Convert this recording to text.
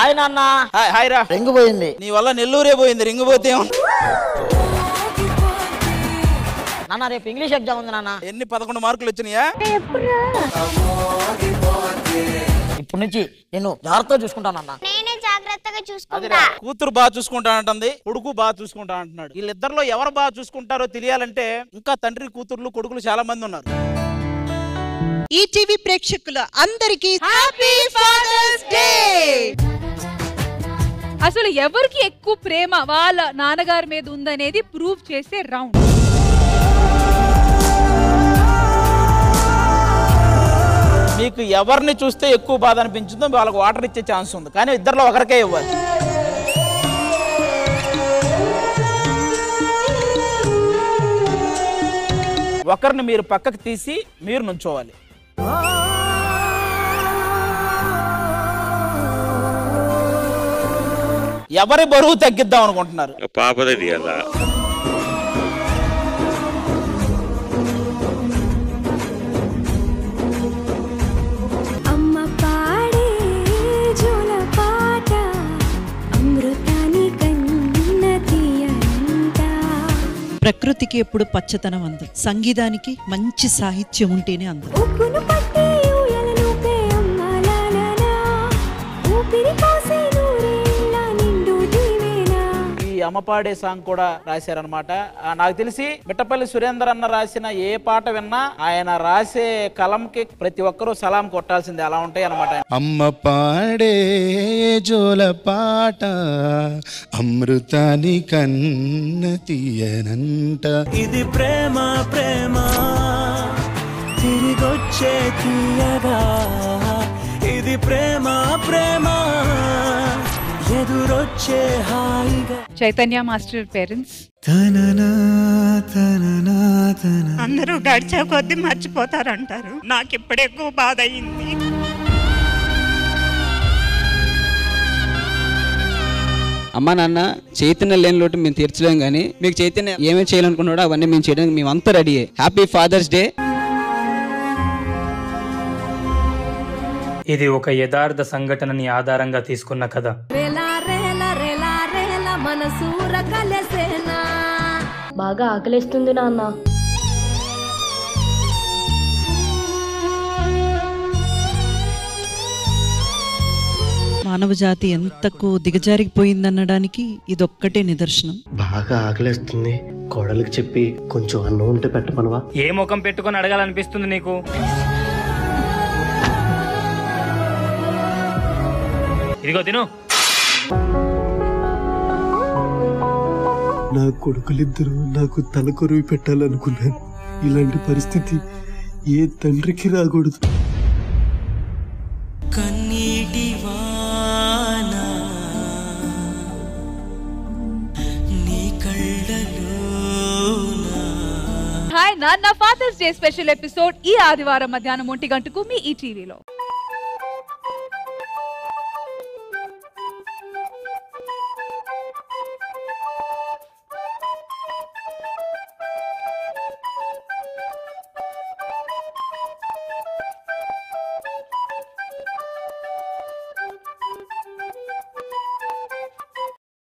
Hi నాన్న. Hi రా. Ring పోయింది. నీ వల్ల నెల్లూరే పోయింది, రింగు పోతే నాన్న రేపు ఇంగ్లీష్ ఎగ్జామ్ ఉంది నాన్న. ఎన్ని 11 మార్కులు వచ్చినాయా? ఇప్పటి నుంచి నేను జాగ్రత్తగా చూసుకుంటానన్నా. నేనే జాగ్రత్తగా చూసుకుంటా. కూతురు బాగా చూసుకుంటానంటుంది, కొడుకు బాగా చూసుకుంటా అంటున్నాడు. వీళ్ళిద్దరిలో ఎవరు బాగా చూసుకుంటారో తెలియాలంటే ఇంకా తండ్రి కూతుర్లు కొడుకులు చాలా మంది ఉన్నారు. ఈటీవీ ప్రేక్షకులు అందరికీ హ్యాపీ ఫాదర్స్ డే. అసలు ఎవరికి ఎక్కువ ప్రేమ వాళ్ళ నాన్నగారి మీద ఉందనేది ప్రూవ్ చేసే రౌండ్. మీకు ఎవరిని చూస్తే ఎక్కువ బాధ అనిపించిందో వాళ్ళకి వాటర్ ఇచ్చే ఛాన్స్ ఉంది, కానీ ఇద్దరిలో ఒకరికే ఇవ్వాలి. ఒకరిని మీరు పక్కకు తీసి మీరు నుంచోవాలి. ఎవరి బరువు తగ్గిద్దాం అనుకుంటున్నారు? పాపది కదా. ప్రకృతికి ఎప్పుడు పచ్చతనం అందం, సంగీతానికి మంచి సాహిత్యం ఉంటేనే అందం. ఈ అమ్మపాడే సాంగ్ కూడా రాశారనమాట. నాకు తెలిసి మిట్టపల్లి సురేందర్ అన్న రాసిన ఏ పాట విన్నా ఆయన రాసే కలంకి ప్రతి ఒక్కరూ సలాం కొట్టాల్సిందే, అలా ఉంటాయి అనమాట. అమ్మ పాడే జోల పాట అమృతాని కన్న తీయనంట. ఇది ప్రేమ ప్రేమ తిరిగొచ్చే తీయగా, ఇది ప్రేమ ప్రేమ ఎదురొచ్చే హాయిగా. చైతన్య మాస్టర్ పేరెంట్స్ అందరూ గడిచే కొద్ది మర్చిపోతారంటారు, నాకు ఇప్పుడు ఎక్కువ బాధ అయింది. అమ్మా నాన్న చైతన్య లేని లోటు మేము తీర్చలేం, కానీ మీకు చైతన్య ఏమేమి చేయాలనుకున్నాడో అవన్నీ మేము చేయడానికి మేమంతా రెడీ. Happy fathers day. ఇది ఒక యథార్థ సంఘటనని ఆధారంగా తీసుకున్న కథ. బాగా ఆకలిస్తుంది నాన్న. మానవ జాతి ఎంతకు దిగజారిపోయిందనడానికి ఇదొక్కటే నిదర్శనం. బాగా ఆకలిస్తుంది, కోడలికి చెప్పి కొంచెం అన్నం ఉంటే పెట్టమనవా? ఏ ముఖం పెట్టుకొని అడగాలనిపిస్తుంది నీకు? ఇదిగో తిను. నా కొడుకులిద్దరూ నాకు తలకొరువి పెట్టాలనుకున్నాను. ఇలాంటి పరిస్థితి ఏ తండ్రికి రాకూడదు. కన్నీటి వానా నీ కళ్ళలోనా. హాయ్ నాన్న ఫాదర్స్ డే స్పెషల్ ఎపిసోడ్ ఈ ఆదివారం మధ్యాహ్నం 1 గంటకు మీ ఈటీవీలో.